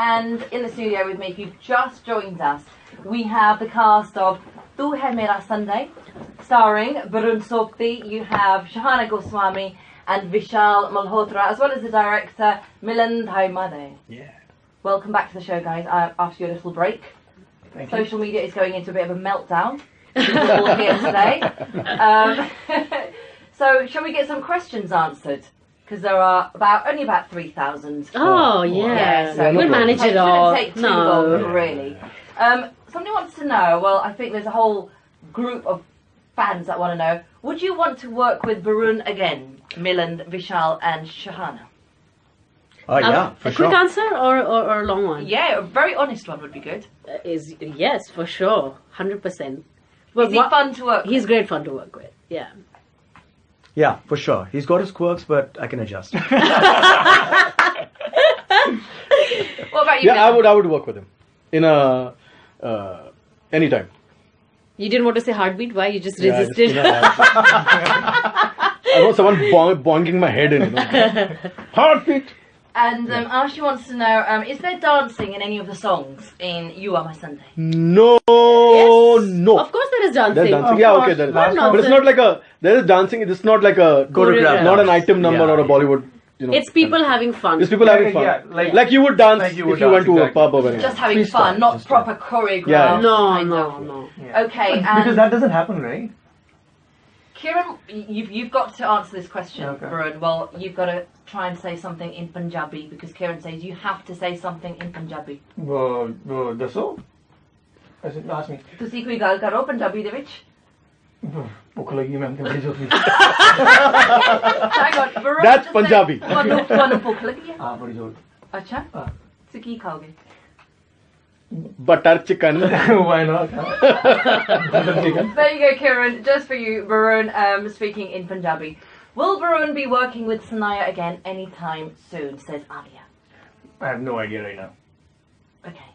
And in the studio with me, if you've just joined us, we have the cast of Tu Hai Mera Sunday, starring Baaron Sobti. You have Shahana Goswami and Vishal Malhotra, as well as the director Milan Dhaimade. Yeah. Welcome back to the show, guys, after your little break. Thank Social media is going into a bit of a meltdown. We're all here today. So, shall we get some questions answered? Because there are only about 3,000. Oh, yeah. So we'll manage it all. Shouldn't take too long, really. Somebody wants to know, well, I think there's a whole group of fans that want to know, would you want to work with Baaron again? Milan, Vishal and Shahana? Yeah, for sure. A quick answer or a long one? Yeah, a very honest one would be good. Yes, for sure. 100%. Is he fun to work with? He's great fun to work with, yeah. Yeah, for sure. He's got his quirks, but I can adjust. What about you? Yeah, I would work with him in anytime. You didn't want to say heartbeat? Why? You just resisted? I want someone bonking my head in. Heartbeat. And Archie wants to know, is there dancing in any of the songs in You Are My Sunday? No, Yes. no. Of course there is dancing. There's dancing. Yeah, okay, there is. But it's not like there is dancing. It's not like a Choreographed. not an item number or a Bollywood. It's people having fun. It's people having fun. Yeah, like you would dance if you went to a exactly. pub or anything. Just having fun, not proper choreographed. Yeah. No. Yeah. Okay, Because and that doesn't happen, right? Kieran, you've got to answer this question, Okay. Baaron. Well, you've got to try and say something in Punjabi because Kieran says you have to say something in Punjabi. ਦੱਸੋ ਐਸੇ ask me. ਤੁਸੀਂ ਕੋਈ ਗੱਲ ਕਰੋ ਪੰਜਾਬੀ ਦੇ ਵਿੱਚ? ਭੁੱਖ ਲੱਗੀ ਮੈਂ ਬੜੀ ਜ਼ੋਰ ਦੀ Hang on, Baaron. That's just Punjabi. say, ਤੁਹਾਨੂੰ ਭੁੱਖ ਲੱਗੀ ਹੈ? ਹਾਂ ਬੜੀ ਜ਼ੋਰ ਅੱਛਾ? ਹਾਂ ਤੁਸੀਂ ਕੀ ਖਾਓਗੇ? Butter chicken. why not There you go, Kieran. Just for you, Baaron, speaking in Punjabi. Will Baaron be working with Sanaya again anytime soon, says Alia. I have no idea right now. Okay.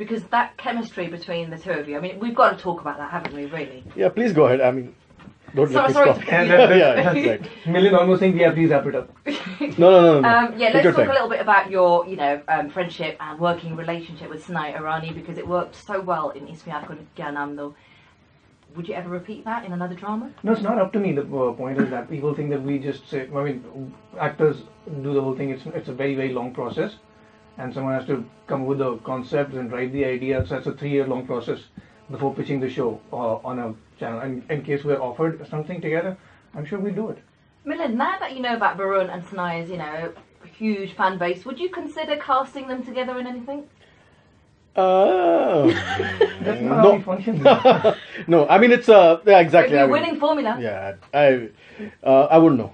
Because that chemistry between the two of you, I mean, we've got to talk about that, haven't we, really? Yeah, please go ahead. I mean, don't let me Sorry stop. to- And Yeah, that's right. Million almost think yeah please wrap it up. No. Yeah, Take let's your talk time. a little bit about your, friendship and working relationship with Sanaya Irani because it worked so well in Ismiya Ko Kya Naam Do. Would you ever repeat that in another drama? No, it's not up to me. The point is that people think that we just say. I mean, actors do the whole thing. It's a very very long process, and someone has to come with the concepts and write the idea. So it's a 3-year long process before pitching the show on a channel. And in case we're offered something together, I'm sure we'll do it. Milan, now that you know about Baaron and Sanaya's, huge fan base, would you consider casting them together in anything? That's not No. how we function. No, I mean it's yeah, exactly. It'd be I a mean, winning formula. Yeah, I wouldn't know.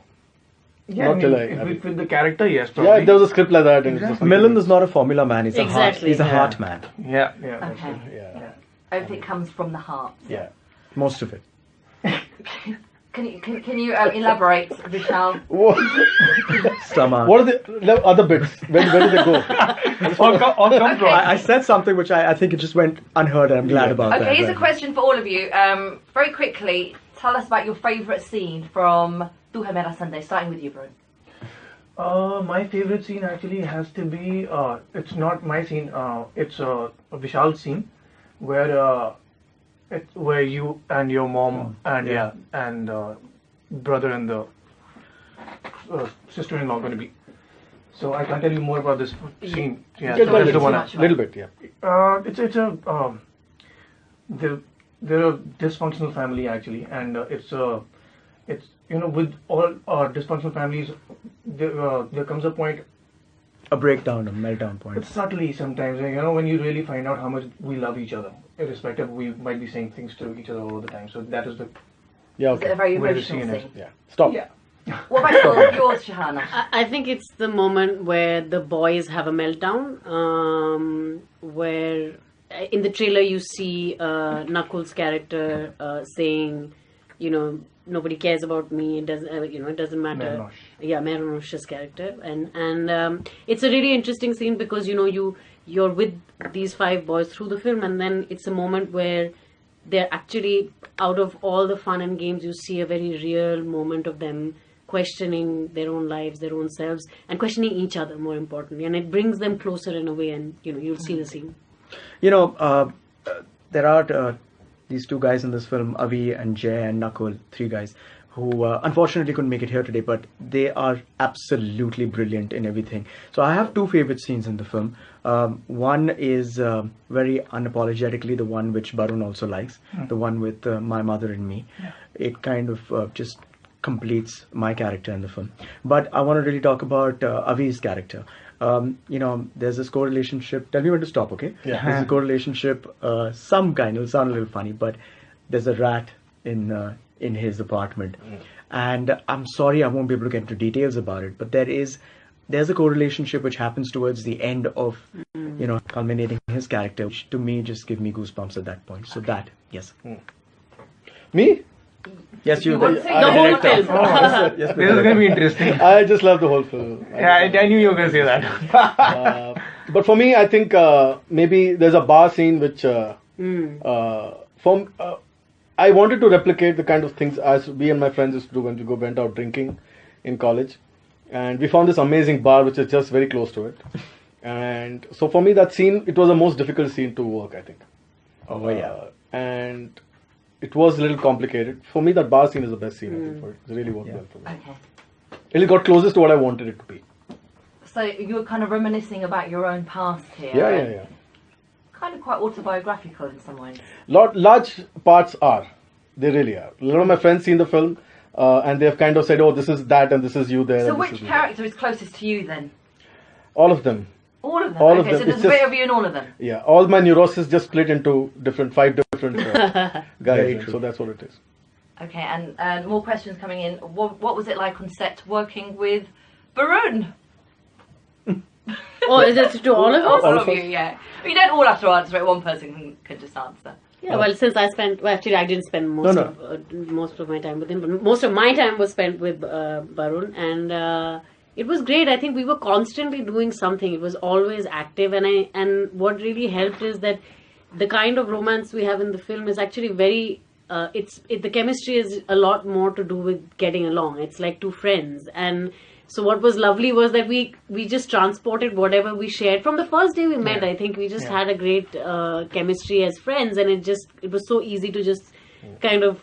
Yeah, Not till if we fit the character, yes, Yeah, probably. if there was a script like that, and it's just Milan is not a formula man. He's Exactly. He's a Yeah. heart man. Yeah, yeah. that's Okay. it. Yeah, Everything comes from the heart. yeah. Most of it. Can you elaborate, Vishal? Stomach. What are the other bits? Where do they go? All come from. I said something which I think it just went unheard, and I'm glad about that. Okay, here's a Right. question for all of you. Very quickly, tell us about your favourite scene from Tu Hai Mera Sunday, starting with you, Baaron. My favorite scene actually has to be. It's not my scene. It's a Vishal scene, where you and your mom and brother and the sister-in-law are going to be. So I can't tell you more about this scene. Yeah, Get so by that's the one. little bit, yeah. It's a they're a dysfunctional family actually, and it's with all dysfunctional families, there comes a point. A breakdown, a meltdown point. It's subtly sometimes, when you really find out how much we love each other, irrespective, we might be saying things to each other all the time. So that is the Yeah, Is it a okay. very Where the emotional scene is. scene? Yeah. Stop. yeah. What about yours, Shahana? I think it's the moment where the boys have a meltdown, where in the trailer you see Nakul's character saying, nobody cares about me. It doesn't, it doesn't matter. Mehnosh. Yeah, Mehnosh's character, and it's a really interesting scene because you're with these 5 boys through the film, and then it's a moment where they're actually, out of all the fun and games, you see a very real moment of them questioning their own lives, their own selves, and questioning each other, more importantly. And it brings them closer in a way, and you'll see the scene. There are these two guys in this film, Avi and Jay and Nakul, three guys, who unfortunately couldn't make it here today, but they are absolutely brilliant in everything. So I have two favorite scenes in the film. One is very unapologetically the one which Bharun also likes, the one with my mother and me. Yeah. It kind of just completes my character in the film. But I want to really talk about Avi's character. There's this correlationship. Tell me when to stop, okay? Yeah. There's a correlationship, some kind. It'll sound a little funny, but there's a rat in his apartment, and I'm sorry I won't be able to get into details about it. But there's a correlationship which happens towards the end of, culminating his character, which to me just give me goosebumps at that point. So that, yes. Me? Yes, you. The whole film. Yes, this is going to be interesting. I just love the whole film. Yeah, I knew you were going to say that. But for me, I think maybe there's a bar scene which, I wanted to replicate the kind of things as we and my friends used to do when we went out drinking in college. And we found this amazing bar which is just very close to it. And so for me, that scene, it was the most difficult scene to work, I think. Oh, yeah. And it was a little complicated. For me, that bar scene is the best scene, I think, for it. It really worked well for me. Okay. It got closest to what I wanted it to be. So you were kind of reminiscing about your own past here. Yeah. Kind of quite autobiographical in some ways. Large parts are. They really are. A lot of my friends seen the film and they have kind of said, oh, this is that and this is you there. So which character is closest to you then? All of them. All of them? All okay, of them. So there's a bit of you in all of them? Yeah. All my neurosis just split into five different guys. So that's what it is. Okay, and more questions coming in. What was it like on set working with Bharun? Oh, is it to all of us? All of you, yeah. You don't all have to answer it. One person can just answer. Yeah, well, since I didn't spend most of my time with him, but most of my time was spent with Bharun, and it was great. I think we were constantly doing something. It was always active, and what really helped is that the kind of romance we have in the film is actually very. The chemistry is a lot more to do with getting along. It's like two friends, and so what was lovely was that we just transported whatever we shared from the first day we met. I think we just had a great chemistry as friends, and it was so easy to just kind of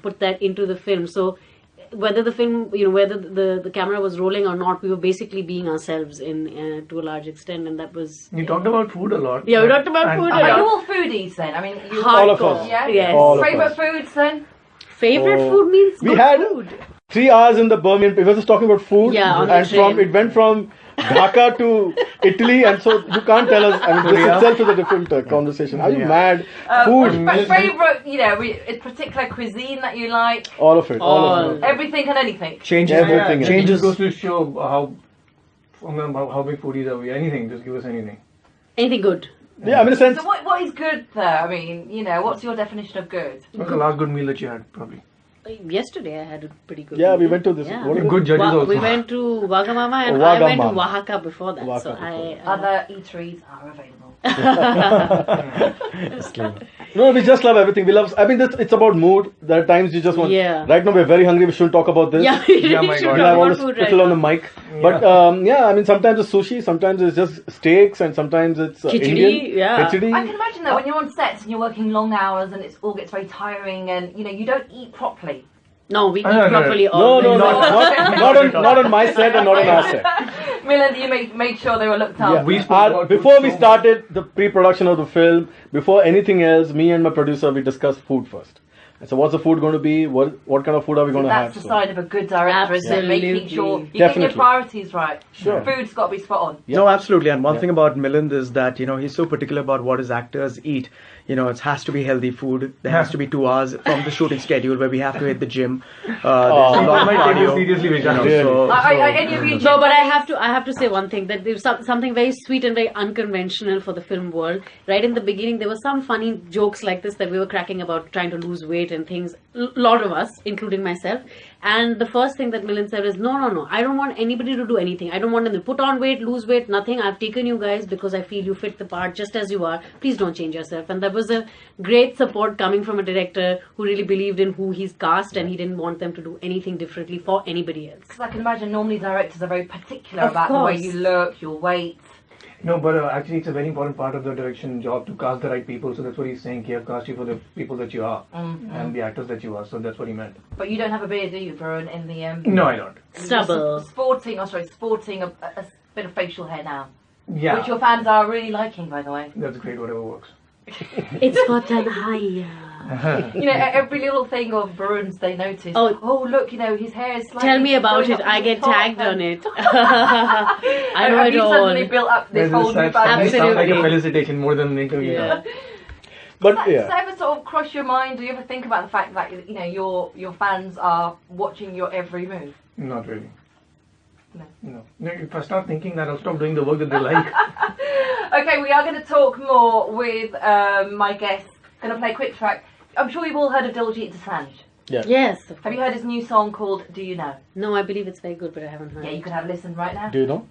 put that into the film. So whether the film whether the camera was rolling or not, we were basically being ourselves in to a large extent, and that was. You talked about food a lot. Yeah, we talked about food a lot. Are you all foodies then? I mean, all of us. Yeah. Yes. Favorite foods then? Favorite food means we good had food. 3 hours in the Birmingham. We were just talking about food, Yeah, on the and train. it went from Dhaka to Italy, and so you can't tell us. I mean, this itself is a different conversation. Are you mad? Food, But favorite, a particular cuisine that you like? all of it, all of it. Everything and anything. Changes. Everything. It Changes. goes to show how big foodies are we. Anything, just give us anything. Anything good. Yeah, I mean, in a sense. So what is good there? I mean, what's your definition of good? What's the last good meal that you had, probably? Yesterday I had a pretty good Yeah, meal. we went to this. Yeah. What a Good judges also. We went to Wagamama, and I went to Wagamama. Oaxaca before that. So Oaxaca Other eateries are available. No, we just love everything. We love. I mean, it's about mood. There are times you just want. Yeah. Right now we're very hungry. We shouldn't talk about this. Yeah, we Yeah, my should God. We talk have all about this food spittle right on the now. mic. But I mean, sometimes it's sushi, sometimes it's just steaks, and sometimes it's Khichdi, Indian. yeah. Khichdi. I can imagine that when you're on sets and you're working long hours and it all gets very tiring and you don't eat properly. No, we eat no, properly No, always. not on my set and not on our set. Milan, you made sure they were looked Yeah. after. Before we started the pre-production of the film, before anything else, me and my producer, we discussed food first. And so what's the food going to be? What kind of food are we going to have? That's the side of a good director, isn't it? Making Absolutely. sure you're getting Definitely. your priorities right. Sure. Food's got to be spot on. No, absolutely. And one thing about Milind is that, he's so particular about what his actors eat. It has to be healthy food. There has to be 2 hours from the shooting schedule where we have to hit the gym. There's a lot of might take you cardio. seriously, Vishal. Really? Any of you No, but I have to say one thing, that there's something very sweet and very unconventional for the film world. Right in the beginning, there were some funny jokes like this that we were cracking about trying to lose weight weight and things, a lot of us, including myself. And the first thing that Milind said is, no, I don't want anybody to do anything. I don't want them to put on weight, lose weight, nothing. I've taken you guys because I feel you fit the part just as you are. Please don't change yourself. And that was a great support coming from a director who really believed in who he's cast, and he didn't want them to do anything differently for anybody else. Because I can imagine normally directors are very particular Of about course. the way you look, your weight. No, but actually it's a very important part of the direction job to cast the right people. So that's what he's saying here. Cast you for the people that you are and the actors that you are. So that's what he meant. But you don't have a beard, do you, Baron, in the... No, I don't. Stubble. Sporting a bit of facial hair now. Yeah. Which your fans are really liking, by the way. That's great, whatever works. It's for Tanhaya. You know, every little thing of Baron's they notice. Oh, look, you know, his hair is slightly... Tell me about it. I get tagged on it. I know have it you all. suddenly built up this whole new fan base? It sounds like a Absolutely. felicitation more than an interview. Yeah. But Does yeah. that ever sort of cross your mind? Do you ever think about the fact that, you know, your fans are watching your every move? Not really. No. No. If I start thinking that, I'll stop doing the work that they like. Okay, we are going to talk more with my guests. Going to play a quick track. I'm sure you've all heard of Diljit Dosanjh. Yes. Of Have course. you heard his new song called Do You Know? No, I believe it's very good, but I haven't heard Yeah, it. you can have a listen right now. Do you know?